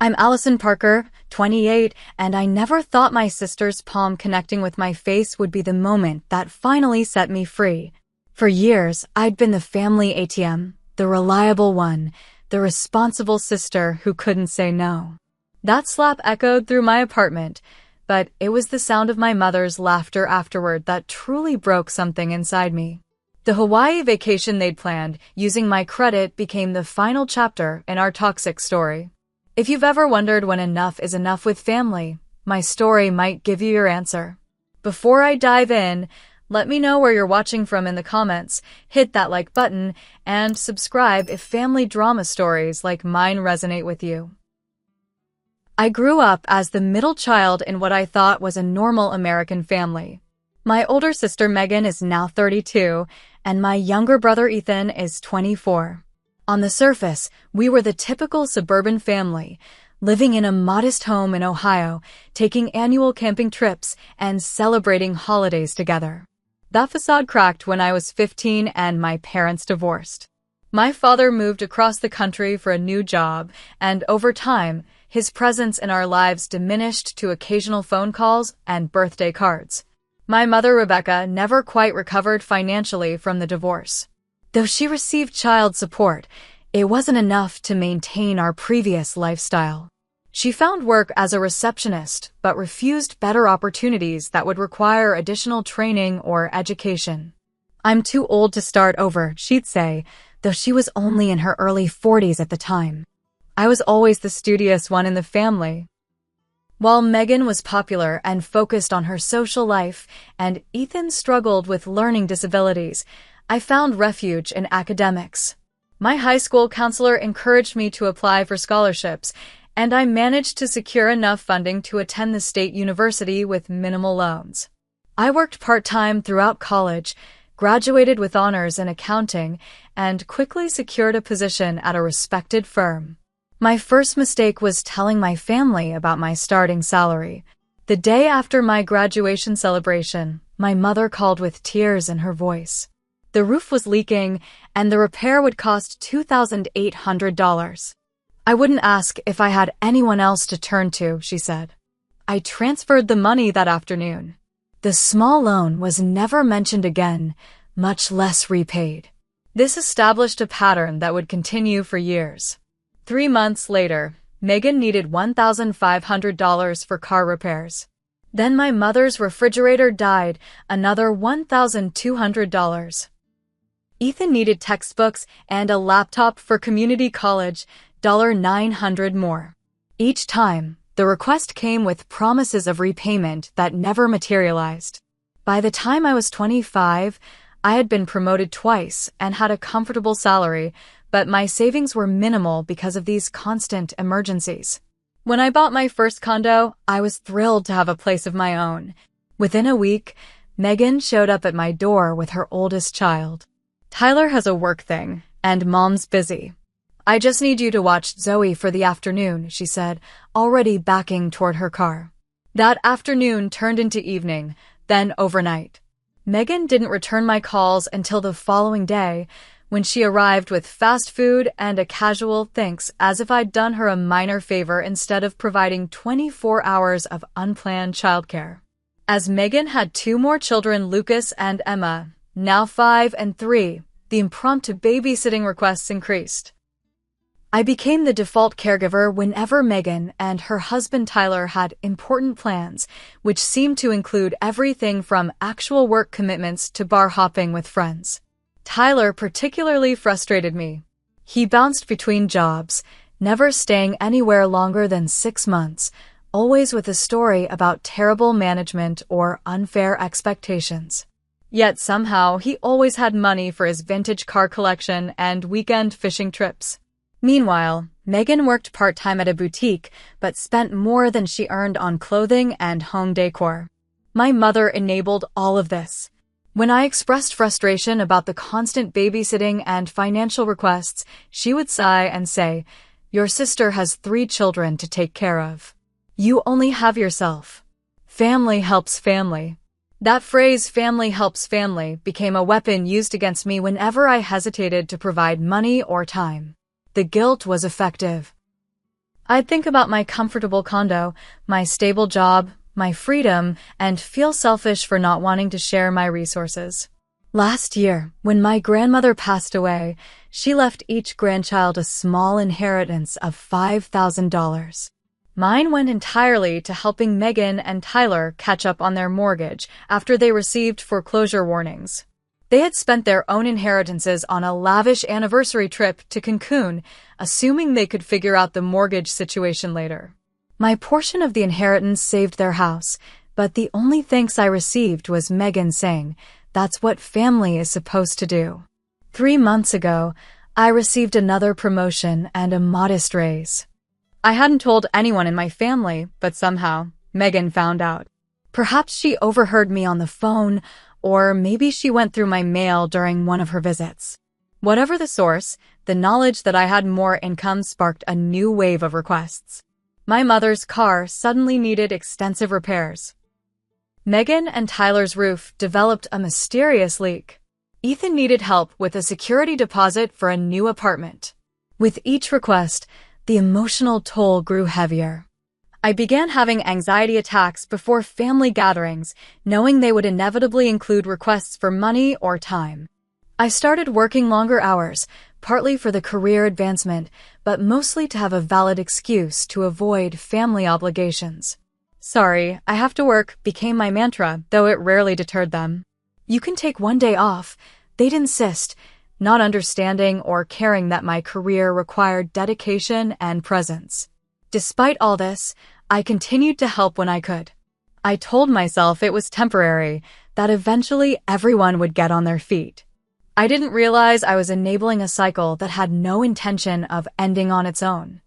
I'm Allison Parker, 28, and I never thought my sister's palm connecting with my face would be the moment that finally set me free. For years, I'd been the family ATM, the reliable one, the responsible sister who couldn't say no. That slap echoed through my apartment, but it was the sound of my mother's laughter afterward that truly broke something inside me. The Hawaii vacation they'd planned, using my credit, became the final chapter in our toxic story. If you've ever wondered when enough is enough with family, my story might give you your answer. Before I dive in, let me know where you're watching from in the comments, hit that like button, and subscribe if family drama stories like mine resonate with you. I grew up as the middle child in what I thought was a normal American family. My older sister Megan is now 32, and my younger brother Ethan is 24. On the surface, we were the typical suburban family, living in a modest home in Ohio, taking annual camping trips, and celebrating holidays together. That facade cracked when I was 15 and my parents divorced. My father moved across the country for a new job, and over time, his presence in our lives diminished to occasional phone calls and birthday cards. My mother, Rebecca, never quite recovered financially from the divorce. Though she received child support, it wasn't enough to maintain our previous lifestyle. She found work as a receptionist, but refused better opportunities that would require additional training or education. "I'm too old to start over," she'd say, though she was only in her early 40s at the time. I was always the studious one in the family. While Megan was popular and focused on her social life, and Ethan struggled with learning disabilities, I found refuge in academics. My high school counselor encouraged me to apply for scholarships, and I managed to secure enough funding to attend the state university with minimal loans. I worked part-time throughout college, graduated with honors in accounting, and quickly secured a position at a respected firm. My first mistake was telling my family about my starting salary. The day after my graduation celebration, my mother called with tears in her voice. The roof was leaking, and the repair would cost $2,800. "I wouldn't ask if I had anyone else to turn to," she said. I transferred the money that afternoon. The small loan was never mentioned again, much less repaid. This established a pattern that would continue for years. 3 months later, Megan needed $1,500 for car repairs. Then my mother's refrigerator died, another $1,200. Ethan needed textbooks and a laptop for community college, $900 more. Each time, the request came with promises of repayment that never materialized. By the time I was 25, I had been promoted twice and had a comfortable salary, but my savings were minimal because of these constant emergencies. When I bought my first condo, I was thrilled to have a place of my own. Within a week, Megan showed up at my door with her oldest child. "Tyler has a work thing, and Mom's busy. I just need you to watch Zoe for the afternoon," she said, already backing toward her car. That afternoon turned into evening, then overnight. Megan didn't return my calls until the following day, when she arrived with fast food and a casual thanks, as if I'd done her a minor favor instead of providing 24 hours of unplanned childcare. As Megan had 2 more children, Lucas and Emma, now 5 and 3, the impromptu babysitting requests increased. I became the default caregiver whenever Megan and her husband Tyler had important plans, which seemed to include everything from actual work commitments to bar hopping with friends. Tyler particularly frustrated me. He bounced between jobs, never staying anywhere longer than 6 months, always with a story about terrible management or unfair expectations. Yet somehow he always had money for his vintage car collection and weekend fishing trips. Meanwhile, Megan worked part-time at a boutique, but spent more than she earned on clothing and home decor. My mother enabled all of this. When I expressed frustration about the constant babysitting and financial requests, she would sigh and say, "Your sister has 3 children to take care of. You only have yourself. Family helps family." That phrase, "family helps family," became a weapon used against me whenever I hesitated to provide money or time. The guilt was effective. I'd think about my comfortable condo, my stable job, my freedom, and feel selfish for not wanting to share my resources. Last year, when my grandmother passed away, she left each grandchild a small inheritance of $5,000. Mine went entirely to helping Megan and Tyler catch up on their mortgage after they received foreclosure warnings. They had spent their own inheritances on a lavish anniversary trip to Cancun, assuming they could figure out the mortgage situation later. My portion of the inheritance saved their house, but the only thanks I received was Megan saying, "That's what family is supposed to do." 3 months ago, I received another promotion and a modest raise. I hadn't told anyone in my family, but somehow, Megan found out. Perhaps she overheard me on the phone, or maybe she went through my mail during one of her visits. Whatever the source, the knowledge that I had more income sparked a new wave of requests. My mother's car suddenly needed extensive repairs. Megan and Tyler's roof developed a mysterious leak. Ethan needed help with a security deposit for a new apartment. With each request, the emotional toll grew heavier. I began having anxiety attacks before family gatherings, knowing they would inevitably include requests for money or time. I started working longer hours, partly for the career advancement, but mostly to have a valid excuse to avoid family obligations. "Sorry, I have to work" became my mantra, though it rarely deterred them. "You can take one day off," they'd insist, not understanding or caring that my career required dedication and presence. Despite all this, I continued to help when I could. I told myself it was temporary, that eventually everyone would get on their feet. I didn't realize I was enabling a cycle that had no intention of ending on its own.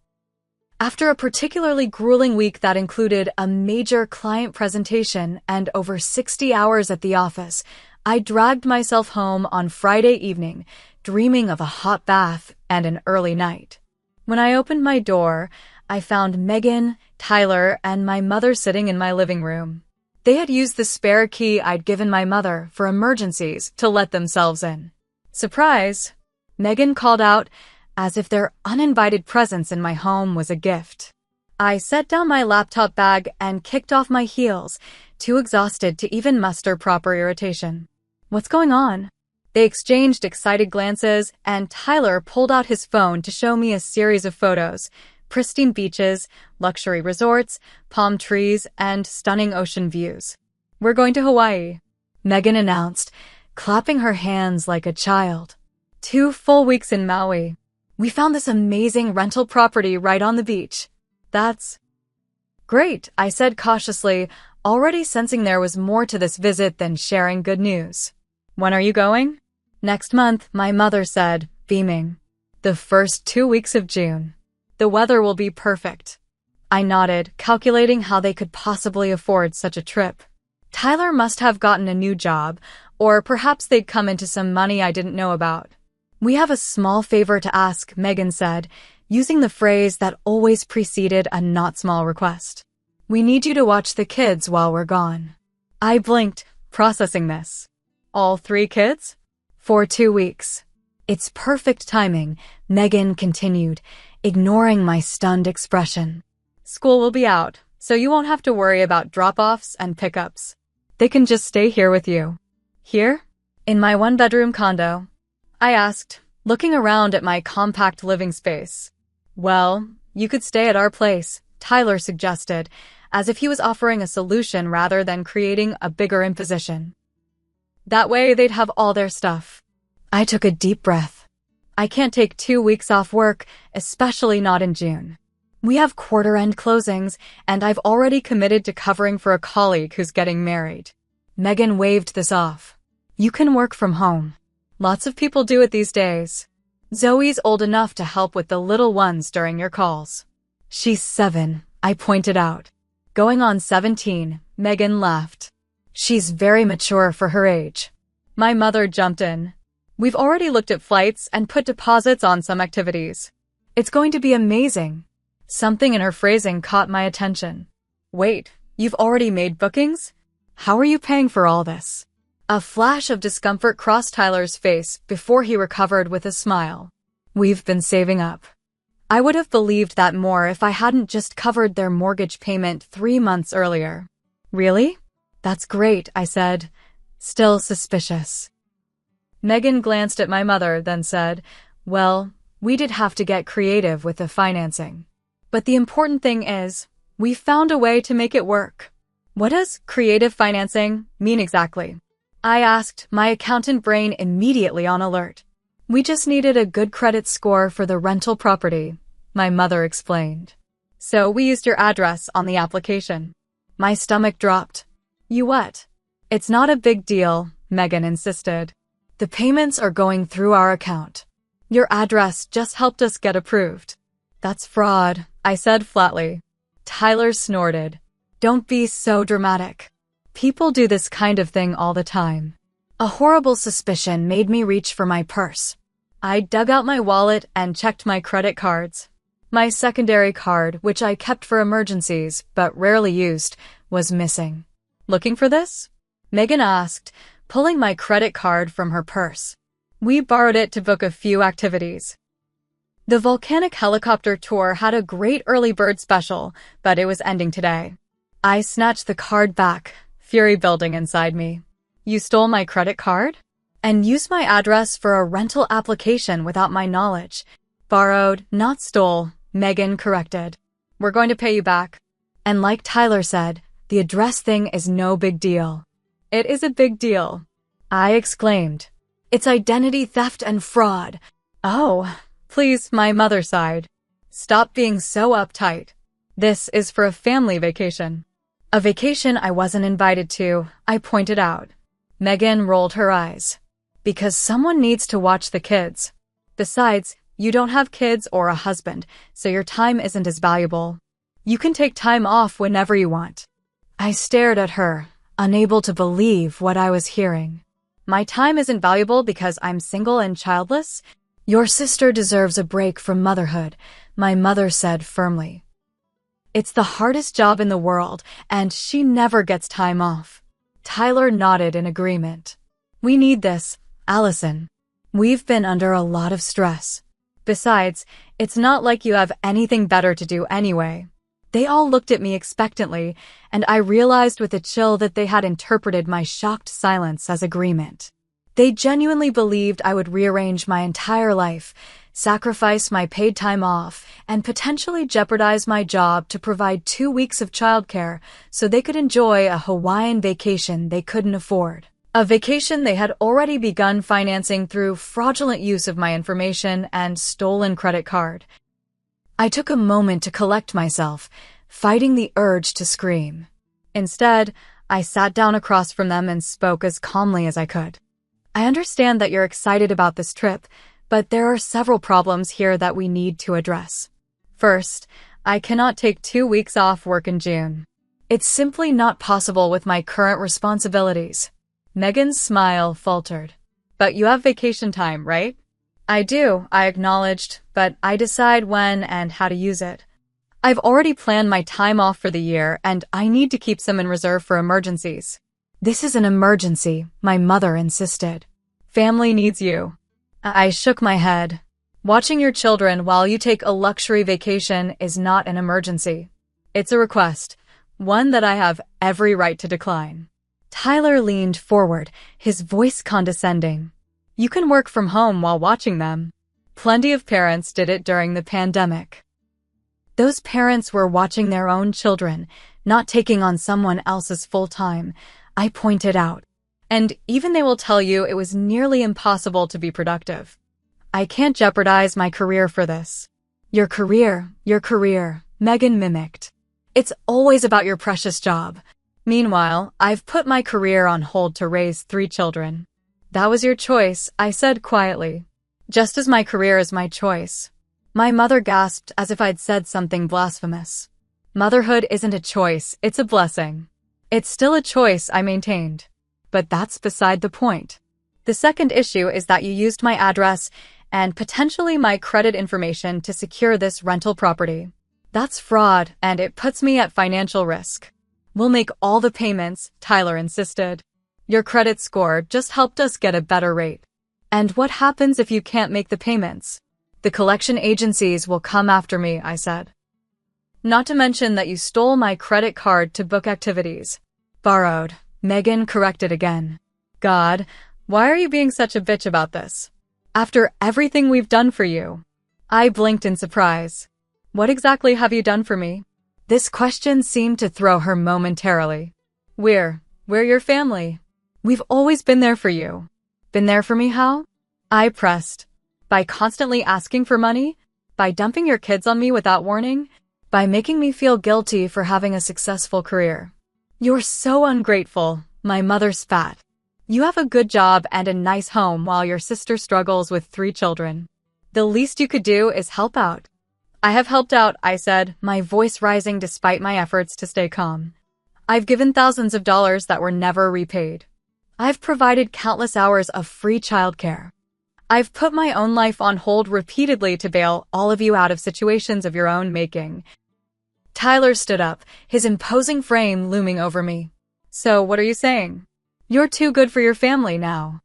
After a particularly grueling week that included a major client presentation and over 60 hours at the office, I dragged myself home on Friday evening, dreaming of a hot bath and an early night. When I opened my door, I found Megan, Tyler, and my mother sitting in my living room. They had used the spare key I'd given my mother for emergencies to let themselves in. "Surprise!" Megan called out, as if their uninvited presence in my home was a gift. I set down my laptop bag and kicked off my heels, too exhausted to even muster proper irritation. "What's going on?" They exchanged excited glances, and Tyler pulled out his phone to show me a series of photos: pristine beaches, luxury resorts, palm trees, and stunning ocean views. "We're going to Hawaii," Megan announced, clapping her hands like a child. 2 full weeks in Maui. "We found this amazing rental property right on the beach." "That's great," I said cautiously, already sensing there was more to this visit than sharing good news. "When are you going?" "Next month," my mother said, beaming. "The first 2 weeks of June. The weather will be perfect." I nodded, calculating how they could possibly afford such a trip. Tyler must have gotten a new job, or perhaps they'd come into some money I didn't know about. "We have a small favor to ask," Megan said, using the phrase that always preceded a not small request. "We need you to watch the kids while we're gone." I blinked, processing this. "All 3 kids?" "For 2 weeks. It's perfect timing," Megan continued, ignoring my stunned expression. "School will be out, so you won't have to worry about drop-offs and pickups. They can just stay here with you." "Here? In my 1-bedroom condo?" I asked, looking around at my compact living space. "Well, you could stay at our place," Tyler suggested, as if he was offering a solution rather than creating a bigger imposition. That way they'd have all their stuff. I took a deep breath. I can't take 2 weeks off work, especially not in June. We have quarter-end closings, and I've already committed to covering for a colleague who's getting married. Megan waved this off. "You can work from home. Lots of people do it these days. Zoe's old enough to help with the little ones during your calls." "She's 7, I pointed out. "Going on 17, Megan laughed. "She's very mature for her age." My mother jumped in. "We've already looked at flights and put deposits on some activities. It's going to be amazing." Something in her phrasing caught my attention. "Wait, you've already made bookings? How are you paying for all this?" A flash of discomfort crossed Tyler's face before he recovered with a smile. "We've been saving up." I would have believed that more if I hadn't just covered their mortgage payment 3 months earlier. Really? That's great, I said, still suspicious. Megan glanced at my mother, then said, well, we did have to get creative with the financing. But the important thing is, we found a way to make it work. What does creative financing mean exactly? I asked, my accountant brain immediately on alert. We just needed a good credit score for the rental property, my mother explained. So we used your address on the application. My stomach dropped. You what? It's not a big deal, Megan insisted. The payments are going through our account. Your address just helped us get approved. That's fraud, I said flatly. Tyler snorted. Don't be so dramatic. People do this kind of thing all the time. A horrible suspicion made me reach for my purse. I dug out my wallet and checked my credit cards. My secondary card, which I kept for emergencies but rarely used, was missing. Looking for this? Megan asked, pulling my credit card from her purse. We borrowed it to book a few activities. The volcanic helicopter tour had a great early bird special, but it was ending today. I snatched the card back, fury building inside me. You stole my credit card? And used my address for a rental application without my knowledge. Borrowed, not stole, Megan corrected. We're going to pay you back. And like Tyler said, the address thing is no big deal. It is a big deal, I exclaimed. It's identity theft and fraud. Oh, please, my mother sighed. Stop being so uptight. This is for a family vacation. A vacation I wasn't invited to, I pointed out. Megan rolled her eyes. Because someone needs to watch the kids. Besides, you don't have kids or a husband, so your time isn't as valuable. You can take time off whenever you want. I stared at her, unable to believe what I was hearing. My time isn't valuable because I'm single and childless? Your sister deserves a break from motherhood, my mother said firmly. It's the hardest job in the world, and she never gets time off. Tyler nodded in agreement. We need this, Allison. We've been under a lot of stress. Besides, it's not like you have anything better to do anyway. They all looked at me expectantly, and I realized with a chill that they had interpreted my shocked silence as agreement. They genuinely believed I would rearrange my entire life, sacrifice my paid time off, and potentially jeopardize my job to provide 2 weeks of childcare so they could enjoy a Hawaiian vacation they couldn't afford. A vacation they had already begun financing through fraudulent use of my information and stolen credit card. I took a moment to collect myself, fighting the urge to scream. Instead, I sat down across from them and spoke as calmly as I could. I understand that you're excited about this trip, but there are several problems here that we need to address. First, I cannot take 2 weeks off work in June. It's simply not possible with my current responsibilities. Megan's smile faltered. But you have vacation time, right? I do, I acknowledged, but I decide when and how to use it. I've already planned my time off for the year, and I need to keep some in reserve for emergencies. This is an emergency, my mother insisted. Family needs you. I shook my head. Watching your children while you take a luxury vacation is not an emergency. It's a request, one that I have every right to decline. Tyler leaned forward, his voice condescending. You can work from home while watching them. Plenty of parents did it during the pandemic. Those parents were watching their own children, not taking on someone else's full-time, I pointed out. And even they will tell you it was nearly impossible to be productive. I can't jeopardize my career for this. Your career, Megan mimicked. It's always about your precious job. Meanwhile, I've put my career on hold to raise 3 children. That was your choice, I said quietly. Just as my career is my choice. My mother gasped as if I'd said something blasphemous. Motherhood isn't a choice, it's a blessing. It's still a choice, I maintained. But that's beside the point. The second issue is that you used my address and potentially my credit information to secure this rental property. That's fraud, and it puts me at financial risk. We'll make all the payments, Tyler insisted. Your credit score just helped us get a better rate. And what happens if you can't make the payments? The collection agencies will come after me, I said. Not to mention that you stole my credit card to book activities. Borrowed. Megan corrected again. God, why are you being such a bitch about this? After everything we've done for you. I blinked in surprise. What exactly have you done for me? This question seemed to throw her momentarily. We're your family. We've always been there for you. Been there for me how? I pressed. By constantly asking for money? By dumping your kids on me without warning? By making me feel guilty for having a successful career? You're so ungrateful, my mother spat. You have a good job and a nice home while your sister struggles with 3 children. The least you could do is help out. I have helped out, I said, my voice rising despite my efforts to stay calm. I've given thousands of dollars that were never repaid. I've provided countless hours of free childcare. I've put my own life on hold repeatedly to bail all of you out of situations of your own making. Tyler stood up, his imposing frame looming over me. So what are you saying? You're too good for your family now.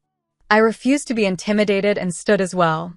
I refused to be intimidated and stood as well.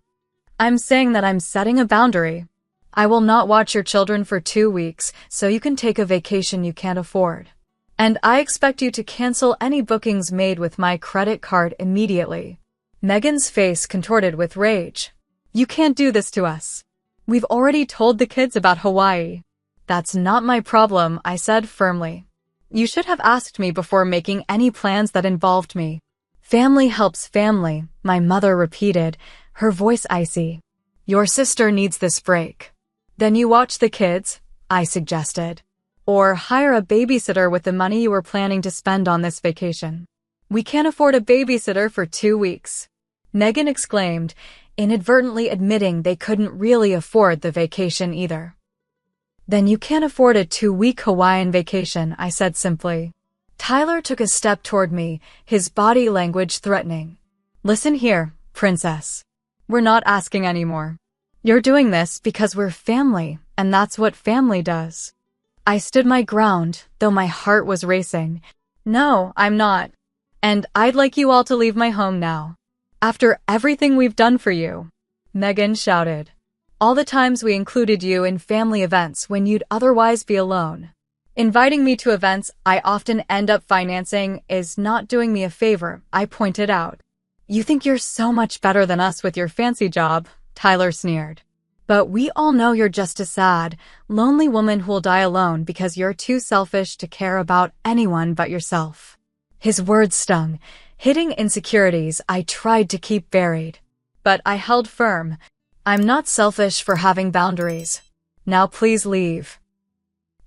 I'm saying that I'm setting a boundary. I will not watch your children for 2 weeks, so you can take a vacation you can't afford. And I expect you to cancel any bookings made with my credit card immediately. Megan's face contorted with rage. You can't do this to us. We've already told the kids about Hawaii. That's not my problem, I said firmly. You should have asked me before making any plans that involved me. Family helps family, my mother repeated, her voice icy. Your sister needs this break. Then you watch the kids, I suggested. Or hire a babysitter with the money you were planning to spend on this vacation. We can't afford a babysitter for 2 weeks. Megan exclaimed, inadvertently admitting they couldn't really afford the vacation either. Then you can't afford a 2-week Hawaiian vacation, I said simply. Tyler took a step toward me, his body language threatening. Listen here, princess. We're not asking anymore. You're doing this because we're family, and that's what family does. I stood my ground, though my heart was racing. No, I'm not. And I'd like you all to leave my home now. After everything we've done for you. Megan shouted. All the times we included you in family events when you'd otherwise be alone. Inviting me to events I often end up financing is not doing me a favor, I pointed out. You think you're so much better than us with your fancy job, Tyler sneered. But we all know you're just a sad, lonely woman who'll die alone because you're too selfish to care about anyone but yourself. His words stung, hitting insecurities I tried to keep buried. But I held firm. I'm not selfish for having boundaries. Now please leave.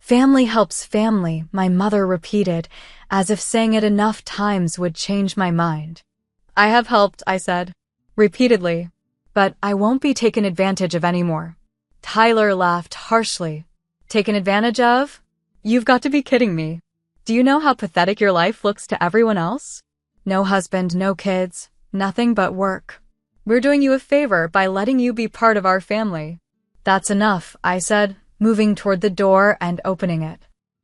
Family helps family, my mother repeated, as if saying it enough times would change my mind. I have helped, I said, repeatedly. But I won't be taken advantage of anymore. Tyler laughed harshly. Taken advantage of? You've got to be kidding me. Do you know how pathetic your life looks to everyone else? No husband, no kids, nothing but work. We're doing you a favor by letting you be part of our family. That's enough, I said, moving toward the door and opening it.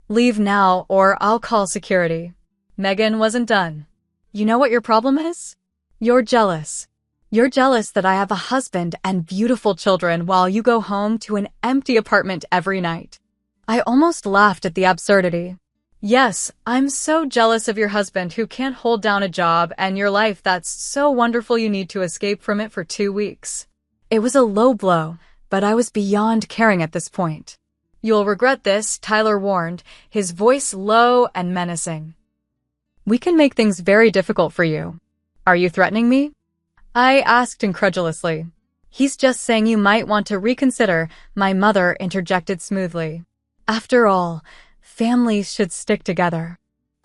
Leave now or I'll call security. Megan wasn't done. You know what your problem is? You're jealous. You're jealous that I have a husband and beautiful children while you go home to an empty apartment every night. I almost laughed at the absurdity. Yes, I'm so jealous of your husband who can't hold down a job and your life that's so wonderful you need to escape from it for 2 weeks. It was a low blow, but I was beyond caring at this point. You'll regret this, Tyler warned, his voice low and menacing. We can make things very difficult for you. Are you threatening me? I asked incredulously. He's just saying you might want to reconsider, my mother interjected smoothly. After all, families should stick together.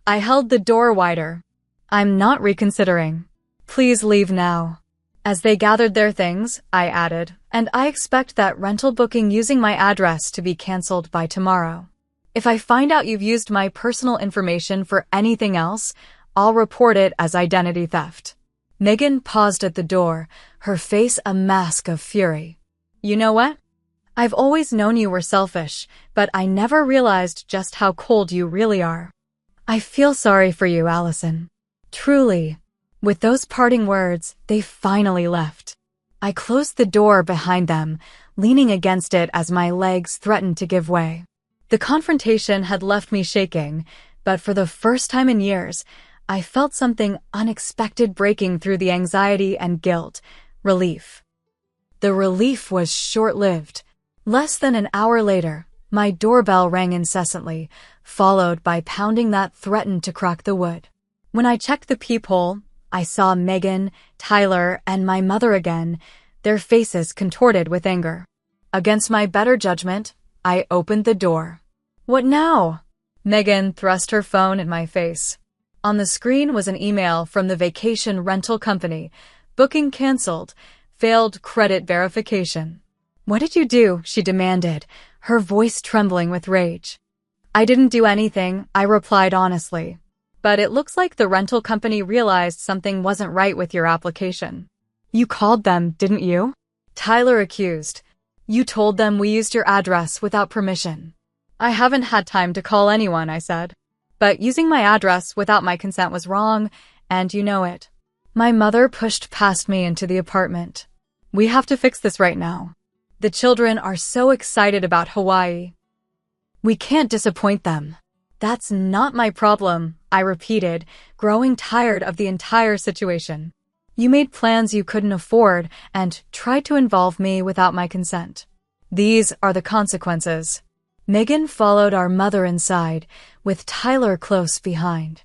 I held the door wider. I'm not reconsidering. Please leave now. As they gathered their things, I added, and I expect that rental booking using my address to be canceled by tomorrow. If I find out you've used my personal information for anything else, I'll report it as identity theft. Megan paused at the door, her face a mask of fury. You know what? I've always known you were selfish, but I never realized just how cold you really are. I feel sorry for you, Allison. Truly. With those parting words, they finally left. I closed the door behind them, leaning against it as my legs threatened to give way. The confrontation had left me shaking, but for the first time in years, I felt something unexpected breaking through the anxiety and guilt: relief. The relief was short-lived. Less than an hour later, my doorbell rang incessantly, followed by pounding that threatened to crack the wood. When I checked the peephole, I saw Megan, Tyler, and my mother again, their faces contorted with anger. Against my better judgment, I opened the door. "What now?" Megan thrust her phone in my face. On the screen was an email from the vacation rental company: booking canceled, failed credit verification. "What did you do?" she demanded, her voice trembling with rage. "I didn't do anything," I replied honestly. "But it looks like the rental company realized something wasn't right with your application." "You called them, didn't you?" Tyler accused. "You told them we used your address without permission." "I haven't had time to call anyone," I said. "But using my address without my consent was wrong, and you know it." My mother pushed past me into the apartment. "We have to fix this right now. The children are so excited about Hawaii. We can't disappoint them." "That's not my problem," I repeated, growing tired of the entire situation. "You made plans you couldn't afford and tried to involve me without my consent. These are the consequences." Megan followed our mother inside, with Tyler close behind.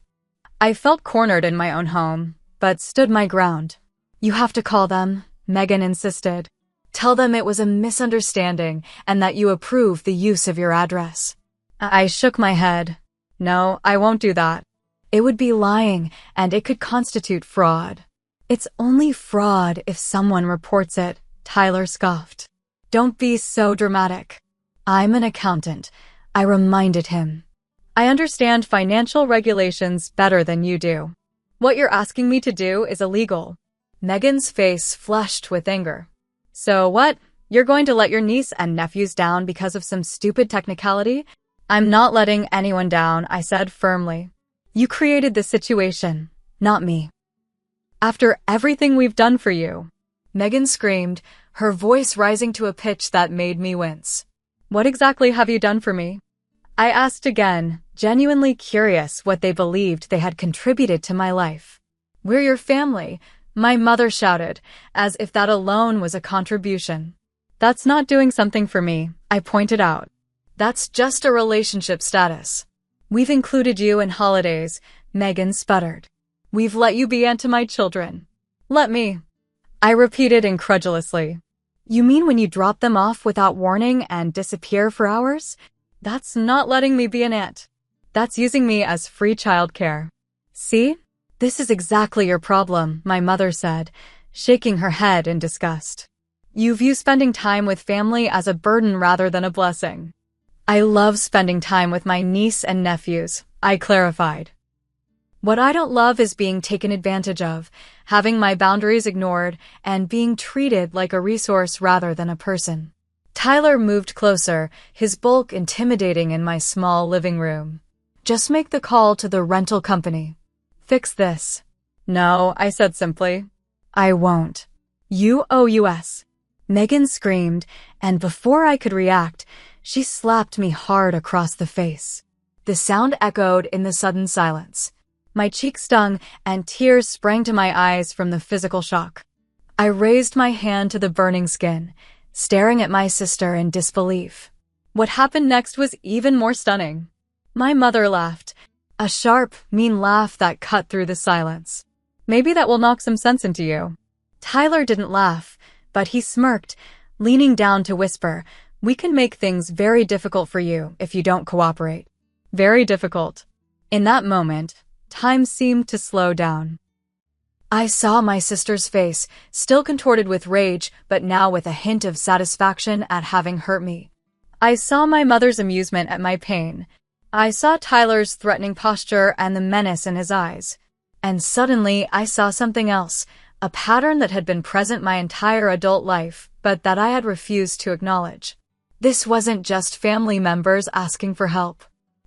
I felt cornered in my own home, but stood my ground. "You have to call them," Megan insisted. "Tell them it was a misunderstanding and that you approve the use of your address." I shook my head. "No, I won't do that. It would be lying, and it could constitute fraud." "It's only fraud if someone reports it," Tyler scoffed. "Don't be so dramatic." "I'm an accountant," I reminded him. "I understand financial regulations better than you do. What you're asking me to do is illegal." Megan's face flushed with anger. "So what? You're going to let your niece and nephews down because of some stupid technicality?" "I'm not letting anyone down," I said firmly. "You created this situation, not me. After everything we've done for you." Megan screamed, her voice rising to a pitch that made me wince. "What exactly have you done for me?" I asked again, genuinely curious what they believed they had contributed to my life. "We're your family," my mother shouted, as if that alone was a contribution. "That's not doing something for me," I pointed out. "That's just a relationship status." "We've included you in holidays," Megan sputtered. "We've let you be aunt to my children." "Let me," I repeated incredulously. "You mean when you drop them off without warning and disappear for hours? That's not letting me be an aunt. That's using me as free childcare." "See? This is exactly your problem," my mother said, shaking her head in disgust. "You view spending time with family as a burden rather than a blessing." "I love spending time with my niece and nephews," I clarified. "What I don't love is being taken advantage of, having my boundaries ignored, and being treated like a resource rather than a person." Tyler moved closer, his bulk intimidating in my small living room. "Just make the call to the rental company. Fix this." "No," I said simply. "I won't. You owe us." Megan screamed, and before I could react, she slapped me hard across the face. The sound echoed in the sudden silence. My cheek stung, and tears sprang to my eyes from the physical shock. I raised my hand to the burning skin, staring at my sister in disbelief. What happened next was even more stunning. My mother laughed, a sharp, mean laugh that cut through the silence. "Maybe that will knock some sense into you." Tyler didn't laugh, but he smirked, leaning down to whisper, "We can make things very difficult for you if you don't cooperate." Very difficult. In that moment, time seemed to slow down. I saw my sister's face, still contorted with rage, but now with a hint of satisfaction at having hurt me. I saw my mother's amusement at my pain. I saw Tyler's threatening posture and the menace in his eyes. And suddenly I saw something else, a pattern that had been present my entire adult life, but that I had refused to acknowledge. This wasn't just family members asking for help.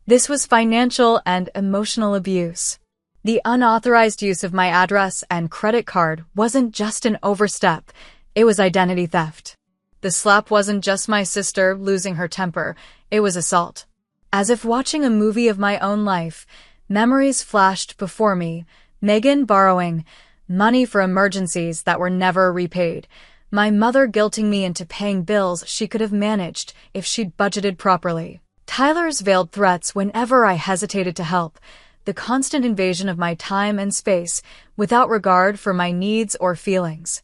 This was financial and emotional abuse. The unauthorized use of my address and credit card wasn't just an overstep, It was identity theft. The slap wasn't just my sister losing her temper, it was assault. As if watching a movie of my own life, memories flashed before me. Megan borrowing money for emergencies that were never repaid. My mother guilting me into paying bills she could have managed if she'd budgeted properly. Tyler's veiled threats whenever I hesitated to help. The constant invasion of my time and space without regard for my needs or feelings.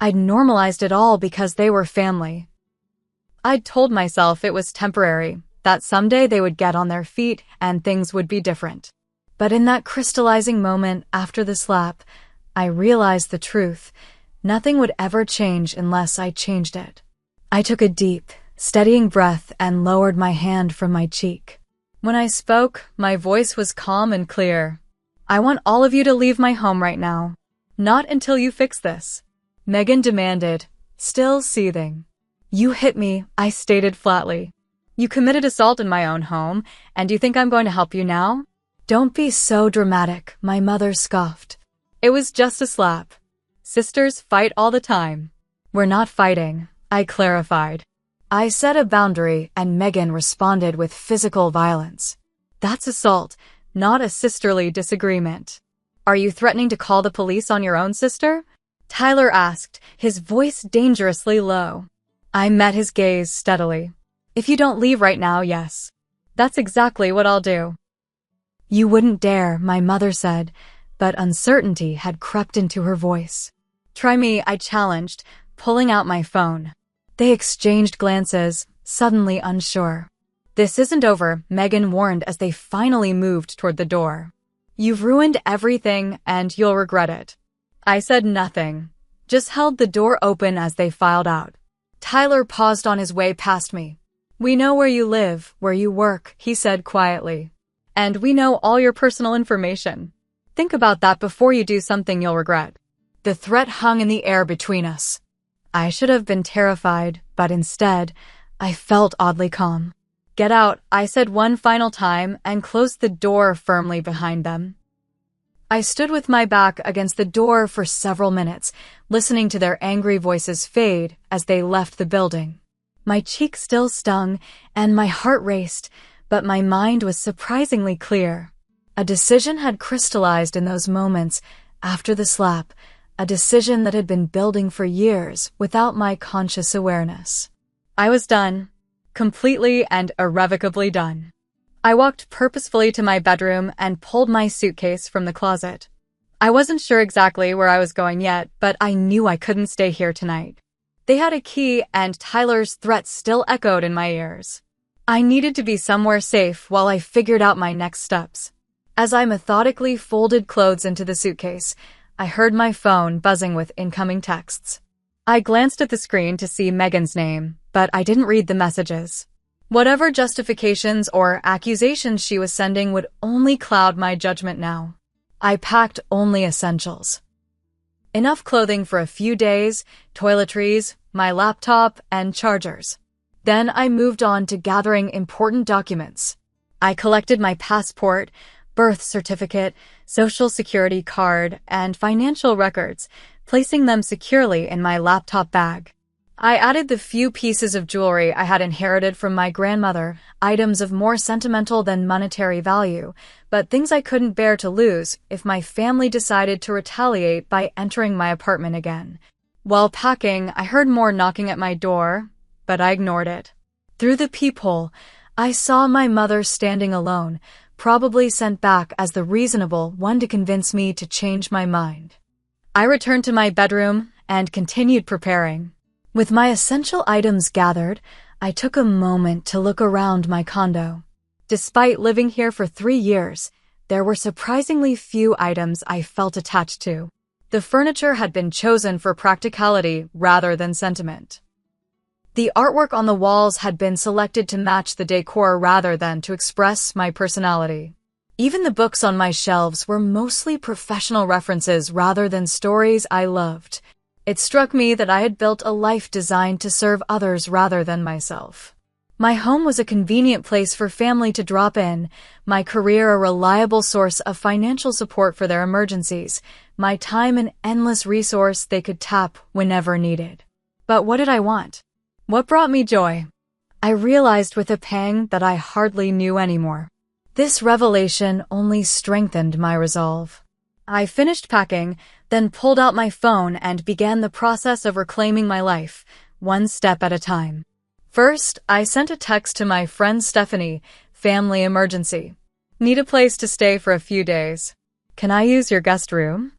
I'd normalized it all because they were family. I'd told myself it was temporary, that someday they would get on their feet and things would be different. But in that crystallizing moment after the slap, I realized the truth. Nothing would ever change unless I changed it. I took a deep, steadying breath and lowered my hand from my cheek. When I spoke, my voice was calm and clear. I want all of you to leave my home right now. Not until you fix this. Megan demanded, still seething. You hit me, I stated flatly. You committed assault in my own home, and you think I'm going to help you now? Don't be so dramatic, my mother scoffed. It was just a slap. Sisters fight all the time. We're not fighting, I clarified. I set a boundary and Megan responded with physical violence. That's assault, not a sisterly disagreement. Are you threatening to call the police on your own sister? Tyler asked, his voice dangerously low. I met his gaze steadily. If you don't leave right now, yes. That's exactly what I'll do. You wouldn't dare, my mother said, but uncertainty had crept into her voice. Try me, I challenged, pulling out my phone. They exchanged glances, suddenly unsure. This isn't over, Megan warned as they finally moved toward the door. You've ruined everything and you'll regret it. I said nothing, just held the door open as they filed out. Tyler paused on his way past me. We know where you live, where you work, he said quietly. And we know all your personal information. Think about that before you do something you'll regret. The threat hung in the air between us. I should have been terrified, but instead, I felt oddly calm. Get out, I said one final time and closed the door firmly behind them. I stood with my back against the door for several minutes, listening to their angry voices fade as they left the building. My cheek still stung and my heart raced, but my mind was surprisingly clear. A decision had crystallized in those moments after the slap, a decision that had been building for years without my conscious awareness. I was done, completely and irrevocably done. I walked purposefully to my bedroom and pulled my suitcase from the closet. I wasn't sure exactly where I was going yet, but I knew I couldn't stay here tonight. They had a key and Tyler's threats still echoed in my ears. I needed to be somewhere safe while I figured out my next steps. As I methodically folded clothes into the suitcase, I heard my phone buzzing with incoming texts. I glanced at the screen to see Megan's name, but I didn't read the messages. Whatever justifications or accusations she was sending would only cloud my judgment now. I packed only essentials. Enough clothing for a few days, toiletries, my laptop, and chargers. Then I moved on to gathering important documents. I collected my passport, birth certificate, social security card, and financial records, placing them securely in my laptop bag. I added the few pieces of jewelry I had inherited from my grandmother, items of more sentimental than monetary value, but things I couldn't bear to lose if my family decided to retaliate by entering my apartment again. While packing, I heard more knocking at my door, but I ignored it. Through the peephole, I saw my mother standing alone, probably sent back as the reasonable one to convince me to change my mind. I returned to my bedroom and continued preparing. With my essential items gathered, I took a moment to look around my condo. Despite living here for 3 years, there were surprisingly few items I felt attached to. The furniture had been chosen for practicality rather than sentiment. The artwork on the walls had been selected to match the decor rather than to express my personality. Even the books on my shelves were mostly professional references rather than stories I loved. It struck me that I had built a life designed to serve others rather than myself. My home was a convenient place for family to drop in, my career a reliable source of financial support for their emergencies, my time an endless resource they could tap whenever needed. But what did I want? What brought me joy? I realized with a pang that I hardly knew anymore. This revelation only strengthened my resolve. I finished packing, then pulled out my phone and began the process of reclaiming my life, one step at a time. First, I sent a text to my friend Stephanie, family emergency. Need a place to stay for a few days. Can I use your guest room?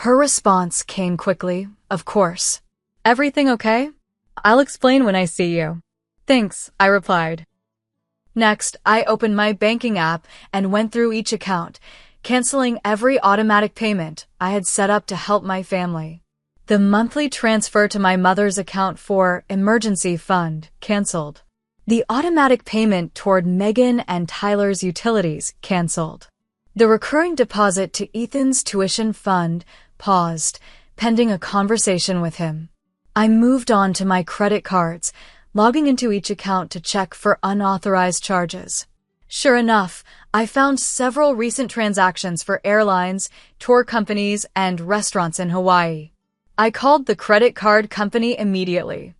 Her response came quickly, of course. Everything okay? I'll explain when I see you. Thanks, I replied. Next, I opened my banking app and went through each account, canceling every automatic payment I had set up to help my family. The monthly transfer to my mother's account for emergency fund canceled. The automatic payment toward Megan and Tyler's utilities canceled. The recurring deposit to Ethan's tuition fund paused, pending a conversation with him. I moved on to my credit cards, logging into each account to check for unauthorized charges. Sure enough, I found several recent transactions for airlines, tour companies, and restaurants in Hawaii. I called the credit card company immediately.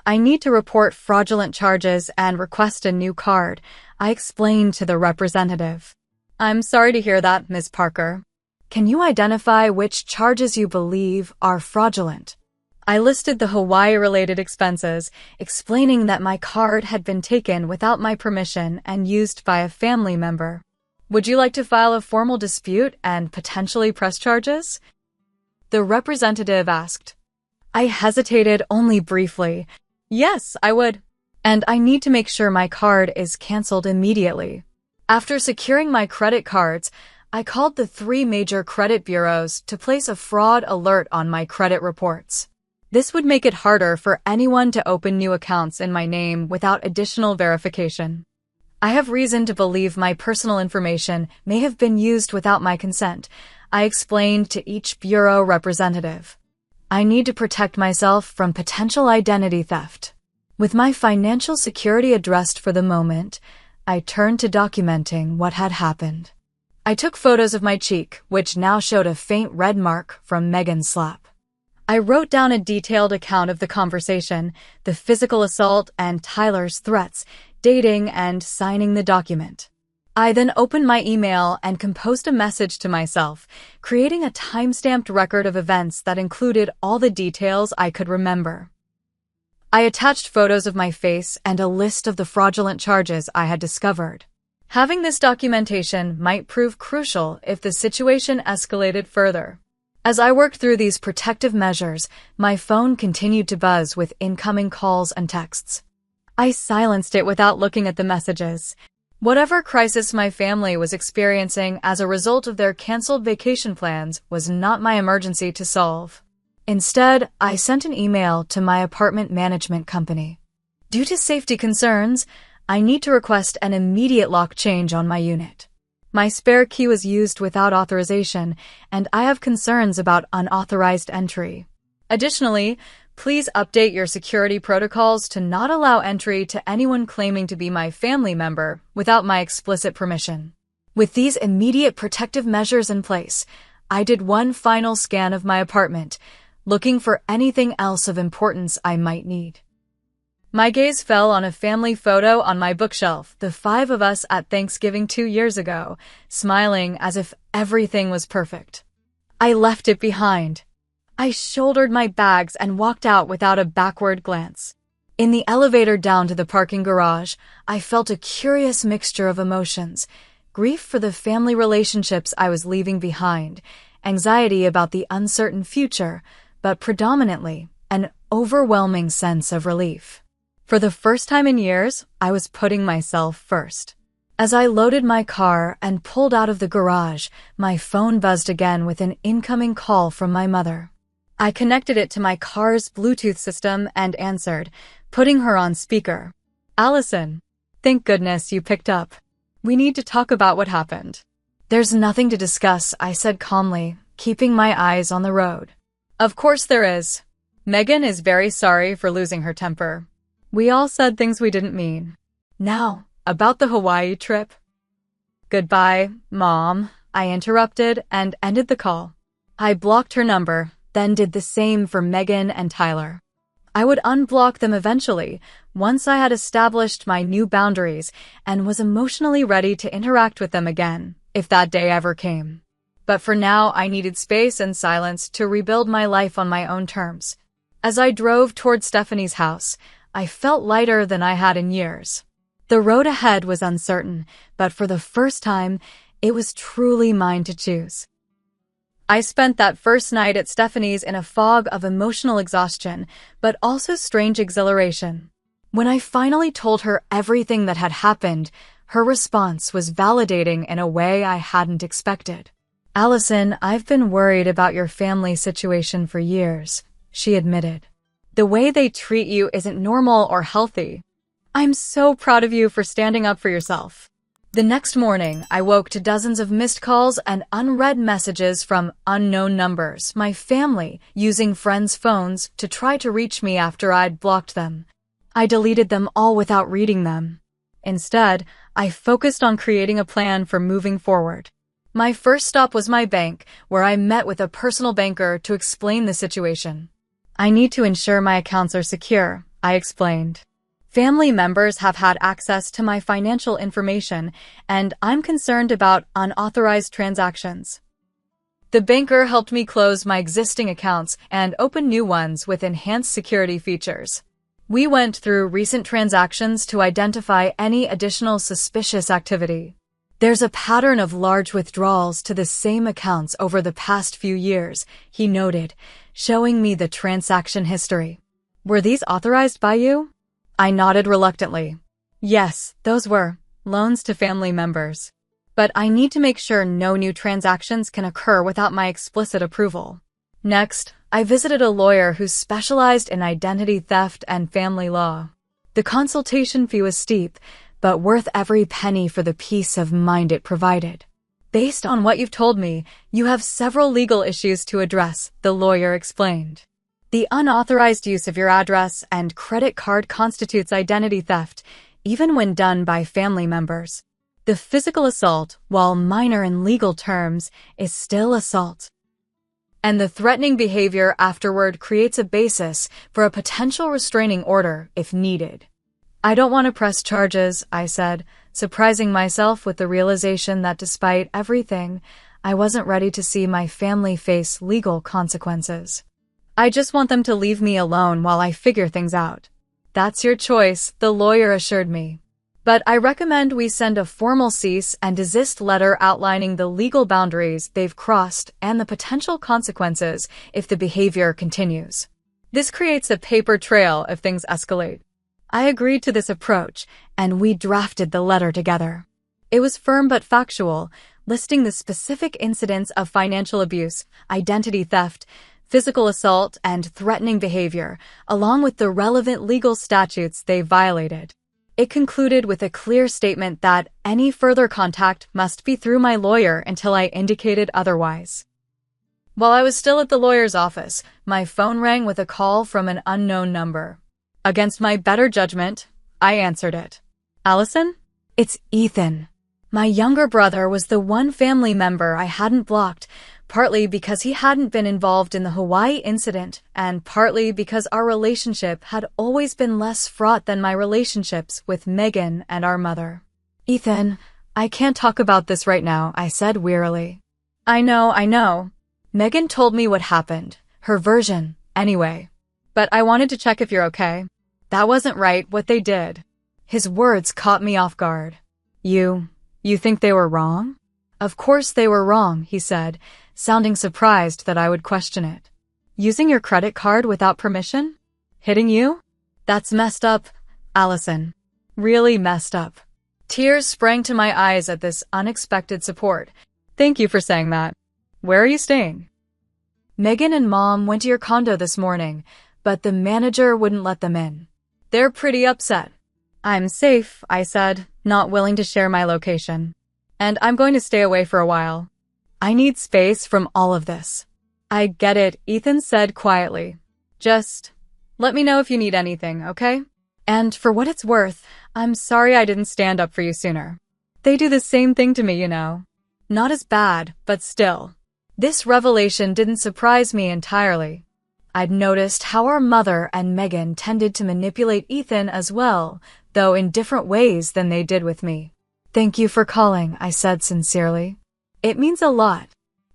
I need to report fraudulent charges and request a new card, I explained to the representative. I'm sorry to hear that, Ms. Parker. Can you identify which charges you believe are fraudulent? I listed the Hawaii-related expenses, explaining that my card had been taken without my permission and used by a family member. Would you like to file a formal dispute and potentially press charges? The representative asked. I hesitated only briefly. Yes, I would. And I need to make sure my card is canceled immediately. After securing my credit cards, I called the 3 major credit bureaus to place a fraud alert on my credit reports. This would make it harder for anyone to open new accounts in my name without additional verification. I have reason to believe my personal information may have been used without my consent, I explained to each bureau representative. I need to protect myself from potential identity theft. With my financial security addressed for the moment, I turned to documenting what had happened. I took photos of my cheek, which now showed a faint red mark from Megan's slap. I wrote down a detailed account of the conversation, the physical assault, and Tyler's threats, dating and signing the document. I then opened my email and composed a message to myself, creating a time-stamped record of events that included all the details I could remember. I attached photos of my face and a list of the fraudulent charges I had discovered. Having this documentation might prove crucial if the situation escalated further. As I worked through these protective measures, my phone continued to buzz with incoming calls and texts. I silenced it without looking at the messages. Whatever crisis my family was experiencing as a result of their canceled vacation plans was not my emergency to solve. Instead, I sent an email to my apartment management company. Due to safety concerns, I need to request an immediate lock change on my unit. My spare key was used without authorization, and I have concerns about unauthorized entry. Additionally, please update your security protocols to not allow entry to anyone claiming to be my family member without my explicit permission. With these immediate protective measures in place, I did one final scan of my apartment, looking for anything else of importance I might need. My gaze fell on a family photo on my bookshelf, the 5 of us at Thanksgiving 2 years ago, smiling as if everything was perfect. I left it behind. I shouldered my bags and walked out without a backward glance. In the elevator down to the parking garage, I felt a curious mixture of emotions: grief for the family relationships I was leaving behind, anxiety about the uncertain future, but predominantly an overwhelming sense of relief. For the first time in years, I was putting myself first. As I loaded my car and pulled out of the garage, my phone buzzed again with an incoming call from my mother. I connected it to my car's Bluetooth system and answered, putting her on speaker. Allison, thank goodness you picked up. We need to talk about what happened. There's nothing to discuss, I said calmly, keeping my eyes on the road. Of course there is. Megan is very sorry for losing her temper. We all said things we didn't mean. Now, about the Hawaii trip. Goodbye, Mom, I interrupted and ended the call. I blocked her number, then did the same for Megan and Tyler. I would unblock them eventually, once I had established my new boundaries and was emotionally ready to interact with them again, if that day ever came. But for now, I needed space and silence to rebuild my life on my own terms. As I drove toward Stephanie's house, I felt lighter than I had in years. The road ahead was uncertain, but for the first time, it was truly mine to choose. I spent that first night at Stephanie's in a fog of emotional exhaustion, but also strange exhilaration. When I finally told her everything that had happened, her response was validating in a way I hadn't expected. "Allison, I've been worried about your family situation for years," she admitted. "The way they treat you isn't normal or healthy. I'm so proud of you for standing up for yourself." The next morning, I woke to dozens of missed calls and unread messages from unknown numbers, my family using friends' phones to try to reach me after I'd blocked them. I deleted them all without reading them. Instead, I focused on creating a plan for moving forward. My first stop was my bank, where I met with a personal banker to explain the situation. "I need to ensure my accounts are secure," I explained. "Family members have had access to my financial information, and I'm concerned about unauthorized transactions." The banker helped me close my existing accounts and open new ones with enhanced security features. We went through recent transactions to identify any additional suspicious activity. "There's a pattern of large withdrawals to the same accounts over the past few years," he noted, showing me the transaction history. "Were these authorized by you?" I nodded reluctantly. "Yes, those were loans to family members. But I need to make sure no new transactions can occur without my explicit approval." Next, I visited a lawyer who specialized in identity theft and family law. The consultation fee was steep, but worth every penny for the peace of mind it provided. "Based on what you've told me, you have several legal issues to address," the lawyer explained. "The unauthorized use of your address and credit card constitutes identity theft, even when done by family members. The physical assault, while minor in legal terms, is still assault. And the threatening behavior afterward creates a basis for a potential restraining order if needed." "I don't want to press charges," I said, surprising myself with the realization that despite everything, I wasn't ready to see my family face legal consequences. "I just want them to leave me alone while I figure things out." "That's your choice," the lawyer assured me. "But I recommend we send a formal cease and desist letter outlining the legal boundaries they've crossed and the potential consequences if the behavior continues. This creates a paper trail if things escalate." I agreed to this approach, and we drafted the letter together. It was firm but factual, listing the specific incidents of financial abuse, identity theft, physical assault, and threatening behavior, along with the relevant legal statutes they violated. It concluded with a clear statement that any further contact must be through my lawyer until I indicated otherwise. While I was still at the lawyer's office, my phone rang with a call from an unknown number. Against my better judgment, I answered it. "Allison? It's Ethan." My younger brother was the one family member I hadn't blocked, partly because he hadn't been involved in the Hawaii incident, and partly because our relationship had always been less fraught than my relationships with Megan and our mother. "Ethan, I can't talk about this right now," I said wearily. I know. Megan told me what happened, her version, anyway. But I wanted to check if you're okay." "That wasn't right, what they did." His words caught me off guard. You think they were wrong?" "Of course they were wrong," he said, sounding surprised that I would question it. "Using your credit card without permission? Hitting you? That's messed up, Allison. Really messed up." Tears sprang to my eyes at this unexpected support. "Thank you for saying that. Where are you staying?" "Megan and Mom went to your condo this morning, but the manager wouldn't let them in. They're pretty upset." "I'm safe," I said, not willing to share my location. "And I'm going to stay away for a while. I need space from all of this." "I get it," Ethan said quietly. "Just let me know if you need anything, okay? And for what it's worth, I'm sorry I didn't stand up for you sooner. They do the same thing to me, you know. Not as bad, but still." This revelation didn't surprise me entirely. I'd noticed how our mother and Megan tended to manipulate Ethan as well, though in different ways than they did with me. "Thank you for calling," I said sincerely. "It means a lot."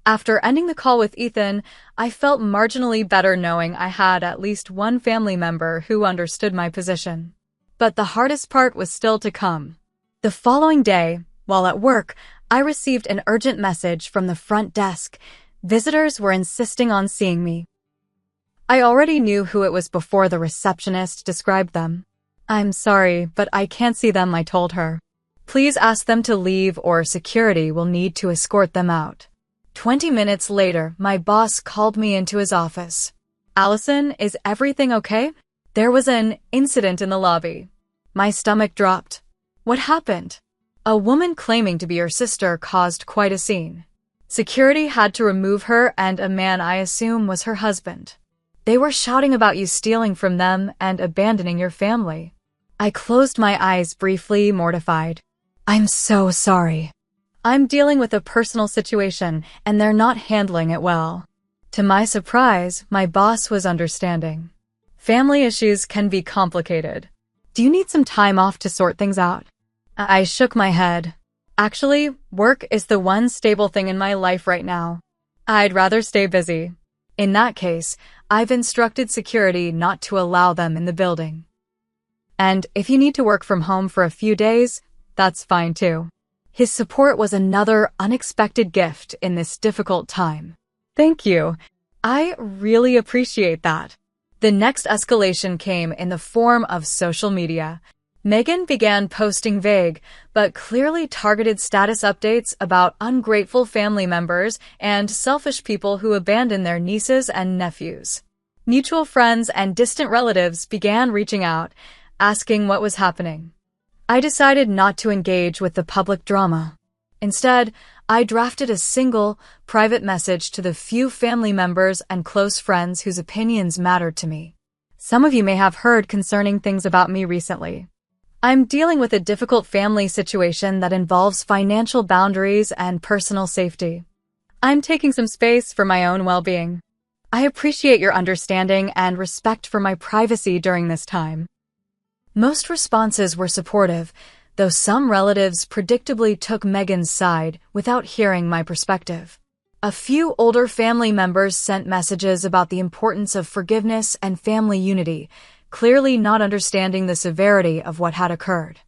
After ending the call with Ethan, I felt marginally better knowing I had at least one family member who understood my position. But the hardest part was still to come. The following day, while at work, I received an urgent message from the front desk. Visitors were insisting on seeing me. I already knew who it was before the receptionist described them. "I'm sorry, but I can't see them," I told her. "Please ask them to leave or security will need to escort them out." 20 minutes later, my boss called me into his office. "Allison, is everything okay? There was an incident in the lobby." My stomach dropped. "What happened?" "A woman claiming to be your sister caused quite a scene. Security had to remove her and a man I assume was her husband. They were shouting about you stealing from them and abandoning your family." I closed my eyes briefly, mortified. "I'm so sorry. I'm dealing with a personal situation and they're not handling it well." To my surprise, my boss was understanding. Family issues can be complicated. "Do you need some time off to sort things out?" I shook my head. "Actually, work is the one stable thing in my life right now. I'd rather stay busy." "In that case, I've instructed security not to allow them in the building. And if you need to work from home for a few days, that's fine too." His support was another unexpected gift in this difficult time. "Thank you. I really appreciate that." The next escalation came in the form of social media. Megan began posting vague, but clearly targeted status updates about ungrateful family members and selfish people who abandon their nieces and nephews. Mutual friends and distant relatives began reaching out, asking what was happening. I decided not to engage with the public drama. Instead, I drafted a single, private message to the few family members and close friends whose opinions mattered to me. Some of you may have heard concerning things about me recently. I'm dealing with a difficult family situation that involves financial boundaries and personal safety. I'm taking some space for my own well-being. I appreciate your understanding and respect for my privacy during this time. Most responses were supportive, though some relatives predictably took Megan's side without hearing my perspective. A few older family members sent messages about the importance of forgiveness and family unity, clearly not understanding the severity of what had occurred.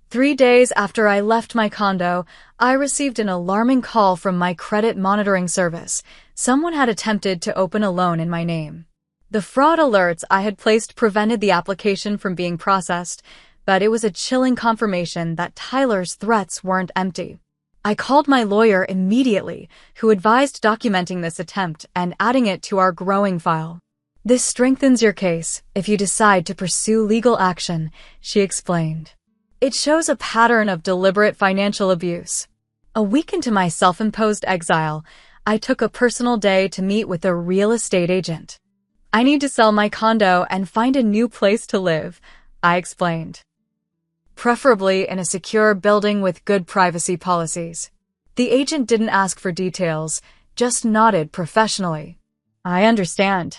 3 days after I left my condo, I received an alarming call from my credit monitoring service. Someone had attempted to open a loan in my name. The fraud alerts I had placed prevented the application from being processed, but it was a chilling confirmation that Tyler's threats weren't empty. I called my lawyer immediately, who advised documenting this attempt and adding it to our growing file. "This strengthens your case if you decide to pursue legal action," she explained. "It shows a pattern of deliberate financial abuse." A week into my self-imposed exile, I took a personal day to meet with a real estate agent. "I need to sell my condo and find a new place to live," I explained. "Preferably in a secure building with good privacy policies." The agent didn't ask for details, just nodded professionally. "I understand.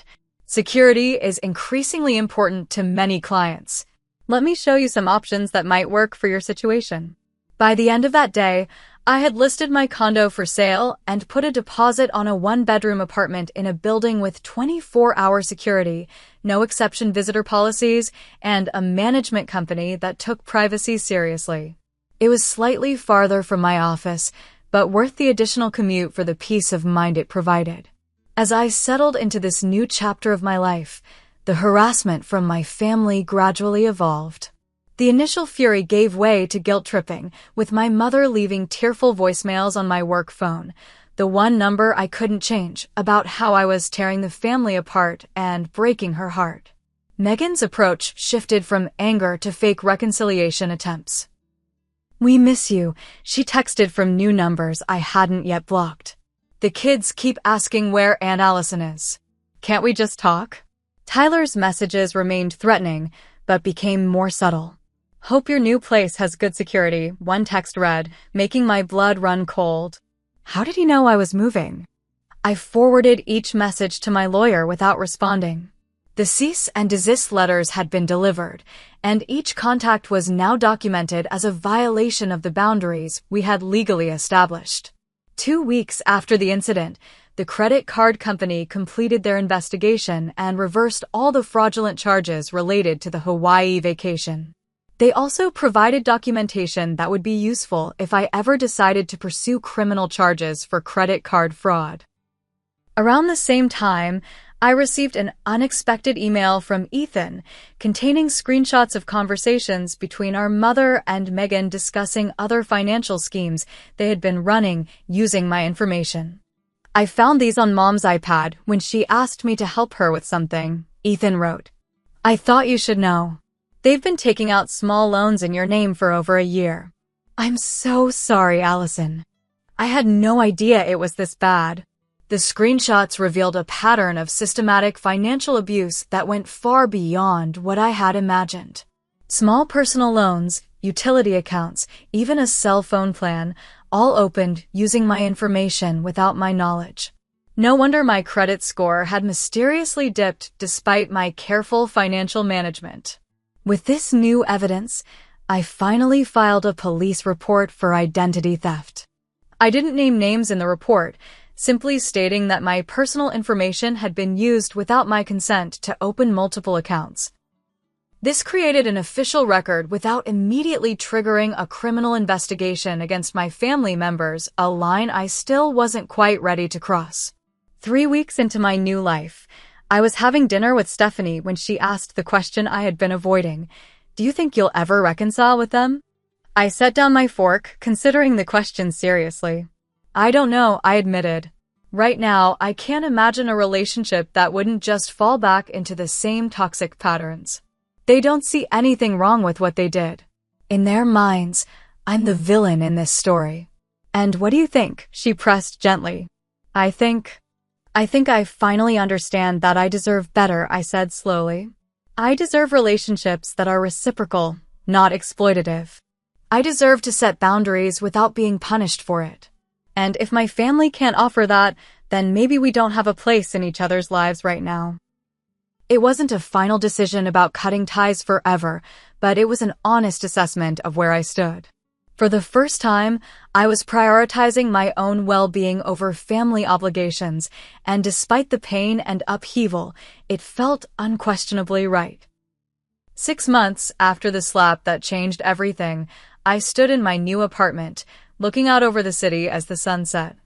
Security is increasingly important to many clients. Let me show you some options that might work for your situation." By the end of that day, I had listed my condo for sale and put a deposit on a 1-bedroom apartment in a building with 24-hour security, no exception visitor policies, and a management company that took privacy seriously. It was slightly farther from my office, but worth the additional commute for the peace of mind it provided. As I settled into this new chapter of my life, the harassment from my family gradually evolved. The initial fury gave way to guilt-tripping, with my mother leaving tearful voicemails on my work phone, the one number I couldn't change, about how I was tearing the family apart and breaking her heart. Megan's approach shifted from anger to fake reconciliation attempts. "We miss you," she texted from new numbers I hadn't yet blocked. "The kids keep asking where Aunt Allison is. Can't we just talk?" Tyler's messages remained threatening, but became more subtle. "Hope your new place has good security," one text read, making my blood run cold. How did he know I was moving? I forwarded each message to my lawyer without responding. The cease and desist letters had been delivered, and each contact was now documented as a violation of the boundaries we had legally established. 2 weeks after the incident, the credit card company completed their investigation and reversed all the fraudulent charges related to the Hawaii vacation. They also provided documentation that would be useful if I ever decided to pursue criminal charges for credit card fraud. Around the same time, I received an unexpected email from Ethan containing screenshots of conversations between our mother and Megan discussing other financial schemes they had been running using my information. I found these on Mom's iPad when she asked me to help her with something. Ethan wrote, "I thought you should know. They've been taking out small loans in your name for over a year. I'm so sorry, Allison. I had no idea it was this bad." The screenshots revealed a pattern of systematic financial abuse that went far beyond what I had imagined. Small personal loans, utility accounts, even a cell phone plan, all opened using my information without my knowledge. No wonder my credit score had mysteriously dipped despite my careful financial management. With this new evidence, I finally filed a police report for identity theft. I didn't name names in the report, simply stating that my personal information had been used without my consent to open multiple accounts. This created an official record without immediately triggering a criminal investigation against my family members, a line I still wasn't quite ready to cross. 3 weeks into my new life, I was having dinner with Stephanie when she asked the question I had been avoiding. "Do you think you'll ever reconcile with them?" I set down my fork, considering the question seriously. "I don't know," I admitted. "Right now, I can't imagine a relationship that wouldn't just fall back into the same toxic patterns. They don't see anything wrong with what they did. In their minds, I'm the villain in this story." "And what do you think?" she pressed gently. I think I finally understand that I deserve better," I said slowly. "I deserve relationships that are reciprocal, not exploitative. I deserve to set boundaries without being punished for it. And if my family can't offer that, then maybe we don't have a place in each other's lives right now." It wasn't a final decision about cutting ties forever, but it was an honest assessment of where I stood. For the first time, I was prioritizing my own well-being over family obligations, and despite the pain and upheaval, it felt unquestionably right. 6 months after the slap that changed everything, I stood in my new apartment, looking out over the city as the sun set.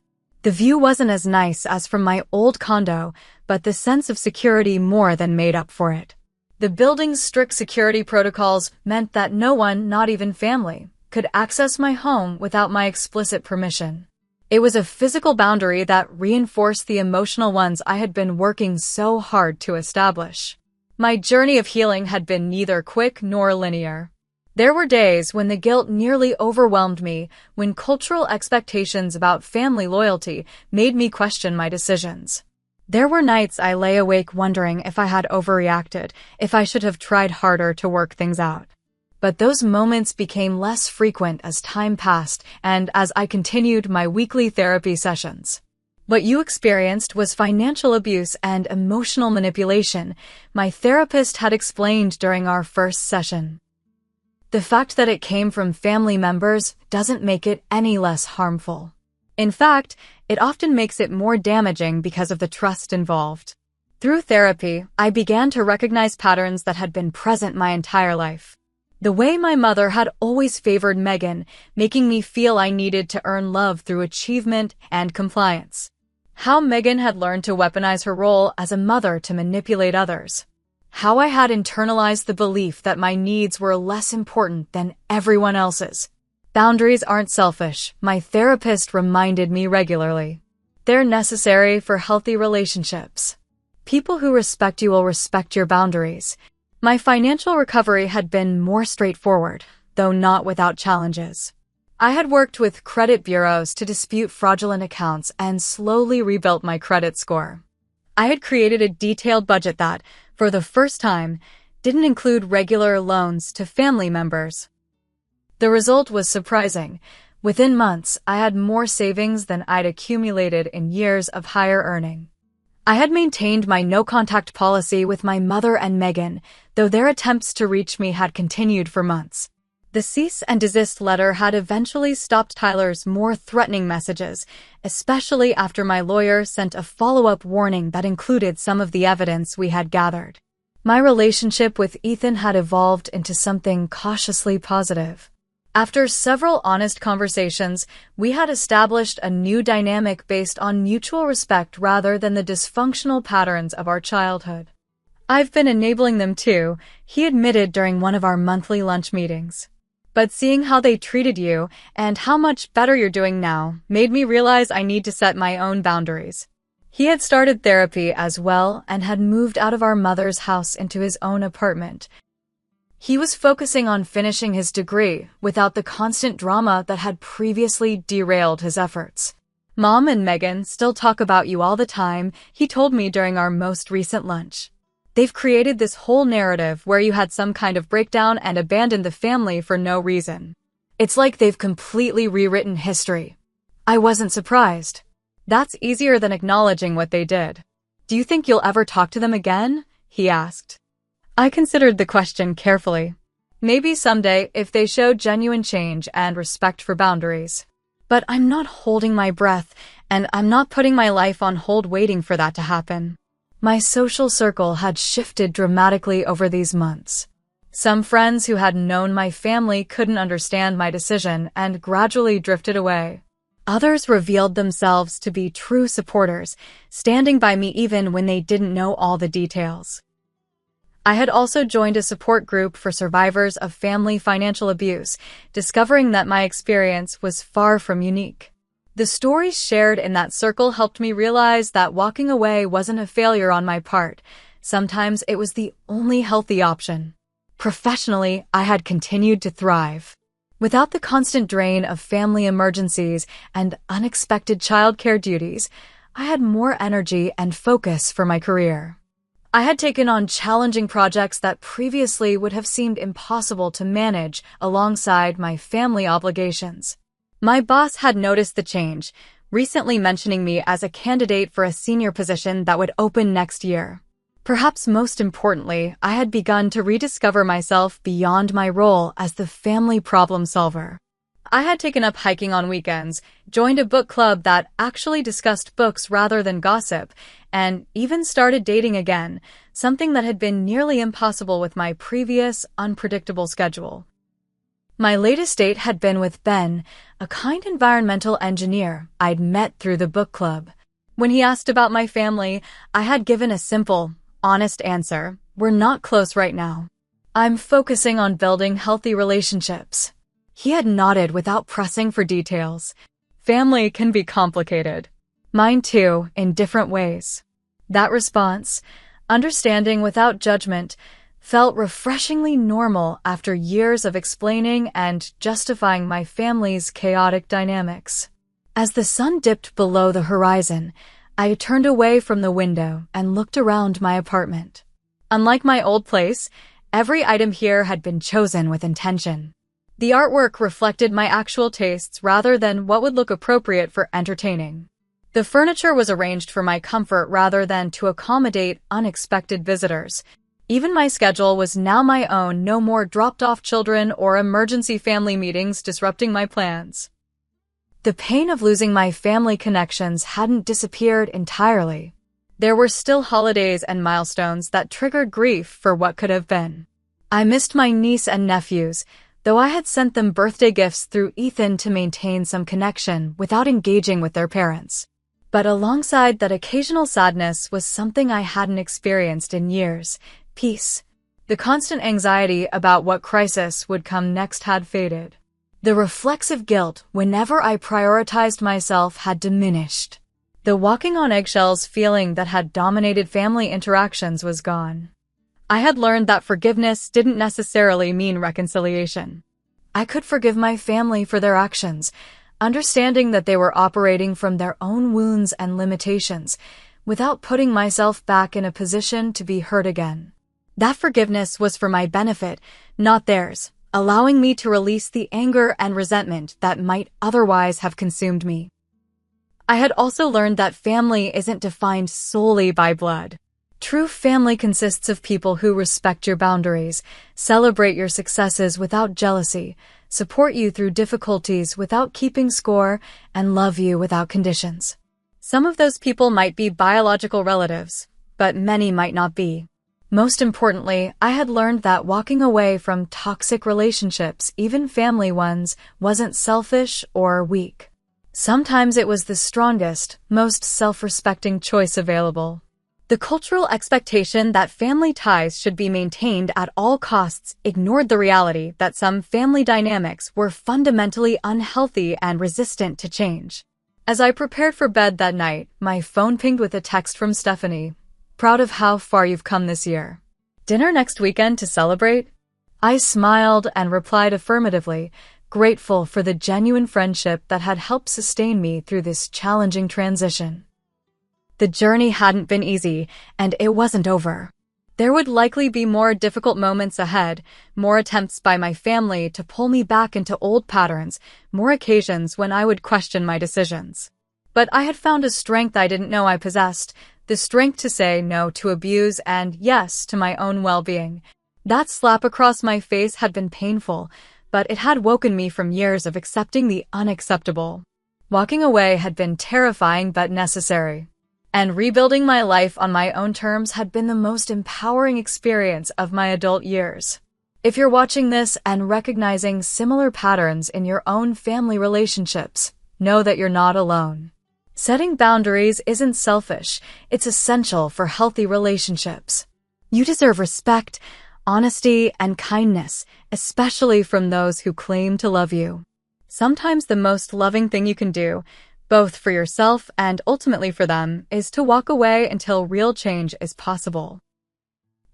The view wasn't as nice as from my old condo, but the sense of security more than made up for it. The building's strict security protocols meant that no one, not even family, could access my home without my explicit permission. It was a physical boundary that reinforced the emotional ones I had been working so hard to establish. My journey of healing had been neither quick nor linear. There were days when the guilt nearly overwhelmed me, when cultural expectations about family loyalty made me question my decisions. There were nights I lay awake wondering if I had overreacted, if I should have tried harder to work things out. But those moments became less frequent as time passed and as I continued my weekly therapy sessions. "What you experienced was financial abuse and emotional manipulation," my therapist had explained during our first session. The fact that it came from family members doesn't make it any less harmful. In fact, it often makes it more damaging because of the trust involved. Through therapy, I began to recognize patterns that had been present my entire life. The way my mother had always favored Megan, making me feel I needed to earn love through achievement and compliance. How Megan had learned to weaponize her role as a mother to manipulate others. How I had internalized the belief that my needs were less important than everyone else's. Boundaries aren't selfish, my therapist reminded me regularly. They're necessary for healthy relationships. People who respect you will respect your boundaries. My financial recovery had been more straightforward, though not without challenges. I had worked with credit bureaus to dispute fraudulent accounts and slowly rebuilt my credit score. I had created a detailed budget that, for the first time, didn't include regular loans to family members. The result was surprising. Within months, I had more savings than I'd accumulated in years of higher earning. I had maintained my no-contact policy with my mother and Megan, though their attempts to reach me had continued for months. The cease and desist letter had eventually stopped Tyler's more threatening messages, especially after my lawyer sent a follow-up warning that included some of the evidence we had gathered. My relationship with Ethan had evolved into something cautiously positive. After several honest conversations, we had established a new dynamic based on mutual respect rather than the dysfunctional patterns of our childhood. "I've been enabling them too," he admitted during one of our monthly lunch meetings. "But seeing how they treated you and how much better you're doing now made me realize I need to set my own boundaries." He had started therapy as well and had moved out of our mother's house into his own apartment. He was focusing on finishing his degree without the constant drama that had previously derailed his efforts. "Mom and Megan still talk about you all the time," he told me during our most recent lunch. "They've created this whole narrative where you had some kind of breakdown and abandoned the family for no reason. It's like they've completely rewritten history." I wasn't surprised. That's easier than acknowledging what they did. "Do you think you'll ever talk to them again?" he asked. I considered the question carefully. Maybe someday if they show genuine change and respect for boundaries. But I'm not holding my breath, and I'm not putting my life on hold waiting for that to happen. My social circle had shifted dramatically over these months. Some friends who had known my family couldn't understand my decision and gradually drifted away. Others revealed themselves to be true supporters, standing by me even when they didn't know all the details. I had also joined a support group for survivors of family financial abuse, discovering that my experience was far from unique. The stories shared in that circle helped me realize that walking away wasn't a failure on my part. Sometimes it was the only healthy option. Professionally, I had continued to thrive. Without the constant drain of family emergencies and unexpected childcare duties, I had more energy and focus for my career. I had taken on challenging projects that previously would have seemed impossible to manage alongside my family obligations. My boss had noticed the change, recently mentioning me as a candidate for a senior position that would open next year. Perhaps most importantly, I had begun to rediscover myself beyond my role as the family problem solver. I had taken up hiking on weekends, joined a book club that actually discussed books rather than gossip, and even started dating again, something that had been nearly impossible with my previous, unpredictable schedule. My latest date had been with Ben, a kind environmental engineer I'd met through the book club. When he asked about my family, I had given a simple, honest answer: "We're not close right now. I'm focusing on building healthy relationships." He had nodded without pressing for details. Family can be complicated. Mine too, in different ways. That response, understanding without judgment, felt refreshingly normal after years of explaining and justifying my family's chaotic dynamics. As the sun dipped below the horizon, I turned away from the window and looked around my apartment. Unlike my old place, every item here had been chosen with intention. The artwork reflected my actual tastes rather than what would look appropriate for entertaining. The furniture was arranged for my comfort rather than to accommodate unexpected visitors. Even my schedule was now my own, no more dropped-off children or emergency family meetings disrupting my plans. The pain of losing my family connections hadn't disappeared entirely. There were still holidays and milestones that triggered grief for what could have been. I missed my niece and nephews, though I had sent them birthday gifts through Ethan to maintain some connection without engaging with their parents. But alongside that occasional sadness was something I hadn't experienced in years: peace. The constant anxiety about what crisis would come next had faded. The reflexive guilt whenever I prioritized myself had diminished. The walking on eggshells feeling that had dominated family interactions was gone. I had learned that forgiveness didn't necessarily mean reconciliation. I could forgive my family for their actions, understanding that they were operating from their own wounds and limitations, without putting myself back in a position to be hurt again. That forgiveness was for my benefit, not theirs, allowing me to release the anger and resentment that might otherwise have consumed me. I had also learned that family isn't defined solely by blood. True family consists of people who respect your boundaries, celebrate your successes without jealousy, support you through difficulties without keeping score, and love you without conditions. Some of those people might be biological relatives, but many might not be. Most importantly, I had learned that walking away from toxic relationships, even family ones, wasn't selfish or weak. Sometimes it was the strongest, most self-respecting choice available. The cultural expectation that family ties should be maintained at all costs ignored the reality that some family dynamics were fundamentally unhealthy and resistant to change. As I prepared for bed that night, my phone pinged with a text from Stephanie. Proud of how far you've come this year. Dinner next weekend to celebrate? I smiled and replied affirmatively, grateful for the genuine friendship that had helped sustain me through this challenging transition. The journey hadn't been easy, and it wasn't over. There would likely be more difficult moments ahead, more attempts by my family to pull me back into old patterns, more occasions when I would question my decisions. But I had found a strength I didn't know I possessed, the strength to say no to abuse and yes to my own well-being. That slap across my face had been painful, but it had woken me from years of accepting the unacceptable. Walking away had been terrifying but necessary. And rebuilding my life on my own terms had been the most empowering experience of my adult years. If you're watching this and recognizing similar patterns in your own family relationships, know that you're not alone. Setting boundaries isn't selfish, it's essential for healthy relationships. You deserve respect, honesty, and kindness, especially from those who claim to love you. Sometimes the most loving thing you can do, both for yourself and ultimately for them, is to walk away until real change is possible.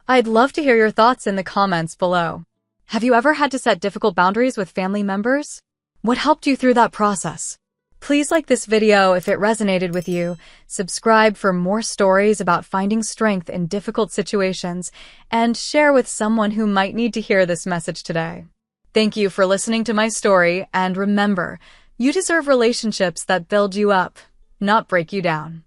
I'd love to hear your thoughts in the comments below. Have you ever had to set difficult boundaries with family members? What helped you through that process? Please like this video if it resonated with you, subscribe for more stories about finding strength in difficult situations, and share with someone who might need to hear this message today. Thank you for listening to my story, and remember, you deserve relationships that build you up, not break you down.